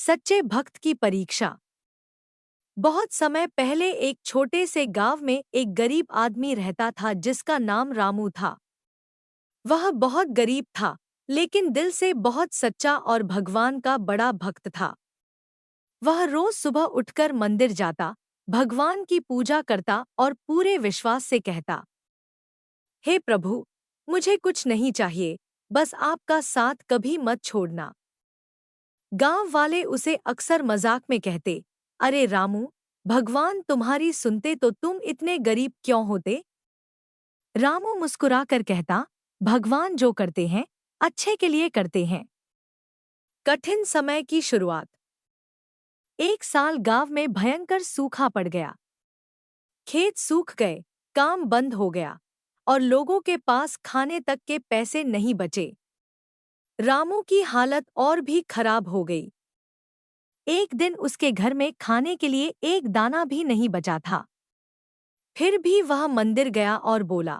सच्चे भक्त की परीक्षा। बहुत समय पहले एक छोटे से गांव में एक गरीब आदमी रहता था जिसका नाम रामू था। वह बहुत गरीब था, लेकिन दिल से बहुत सच्चा और भगवान का बड़ा भक्त था। वह रोज सुबह उठकर मंदिर जाता, भगवान की पूजा करता और पूरे विश्वास से कहता, हे प्रभु, मुझे कुछ नहीं चाहिए, बस आपका साथ कभी मत छोड़ना। गांव वाले उसे अक्सर मजाक में कहते, अरे रामू, भगवान तुम्हारी सुनते तो तुम इतने गरीब क्यों होते। रामू मुस्कुराकर कहता, भगवान जो करते हैं अच्छे के लिए करते हैं। कठिन समय की शुरुआत। एक साल गांव में भयंकर सूखा पड़ गया। खेत सूख गए, काम बंद हो गया और लोगों के पास खाने तक के पैसे नहीं बचे। रामू की हालत और भी खराब हो गई। एक दिन उसके घर में खाने के लिए एक दाना भी नहीं बचा था। फिर भी वह मंदिर गया और बोला,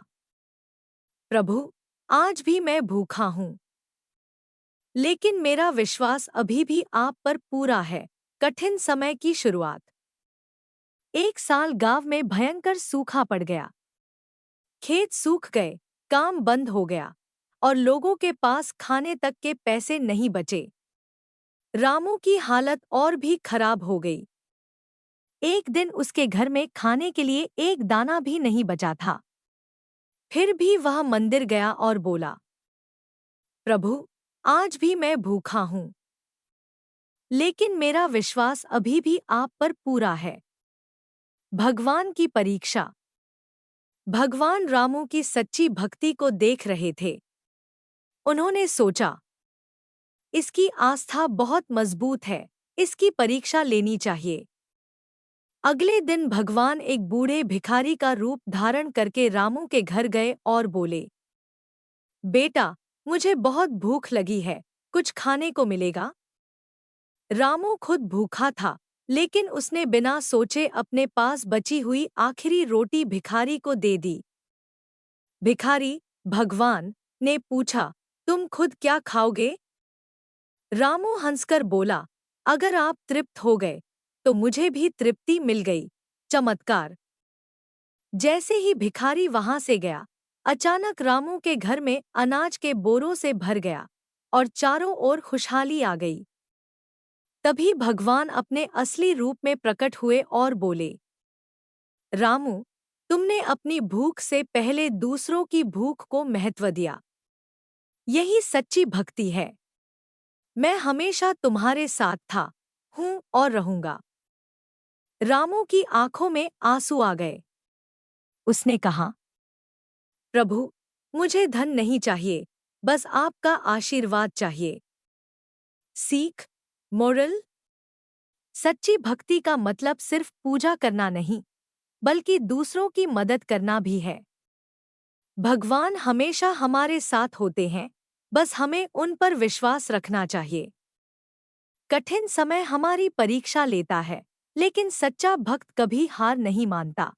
प्रभु, आज भी मैं भूखा हूँ, लेकिन मेरा विश्वास अभी भी आप पर पूरा है। कठिन समय की शुरुआत। एक साल गांव में भयंकर सूखा पड़ गया। खेत सूख गए, काम बंद हो गया और लोगों के पास खाने तक के पैसे नहीं बचे। रामू की हालत और भी खराब हो गई। एक दिन उसके घर में खाने के लिए एक दाना भी नहीं बचा था। फिर भी वह मंदिर गया और बोला, प्रभु, आज भी मैं भूखा हूँ, लेकिन मेरा विश्वास अभी भी आप पर पूरा है। भगवान की परीक्षा। भगवान रामू की सच्ची भक्ति को देख रहे थे। उन्होंने सोचा, इसकी आस्था बहुत मजबूत है, इसकी परीक्षा लेनी चाहिए। अगले दिन भगवान एक बूढ़े भिखारी का रूप धारण करके रामू के घर गए और बोले, बेटा, मुझे बहुत भूख लगी है, कुछ खाने को मिलेगा? रामू खुद भूखा था, लेकिन उसने बिना सोचे अपने पास बची हुई आखिरी रोटी भिखारी को दे दी। भिखारी, भगवान ने पूछा, तुम खुद क्या खाओगे? रामू हंसकर बोला, अगर आप तृप्त हो गए तो मुझे भी तृप्ति मिल गई। चमत्कार। जैसे ही भिखारी वहां से गया, अचानक रामू के घर में अनाज के बोरों से भर गया और चारों ओर खुशहाली आ गई। तभी भगवान अपने असली रूप में प्रकट हुए और बोले, रामू, तुमने अपनी भूख से पहले दूसरों की भूख को महत्व दिया। यही सच्ची भक्ति है। मैं हमेशा तुम्हारे साथ था, हूं और रहूंगा। रामू की आंखों में आंसू आ गए। उसने कहा, प्रभु, मुझे धन नहीं चाहिए, बस आपका आशीर्वाद चाहिए। सीख। मोरल। सच्ची भक्ति का मतलब सिर्फ पूजा करना नहीं, बल्कि दूसरों की मदद करना भी है। भगवान हमेशा हमारे साथ होते हैं, बस हमें उन पर विश्वास रखना चाहिए। कठिन समय हमारी परीक्षा लेता है, लेकिन सच्चा भक्त कभी हार नहीं मानता।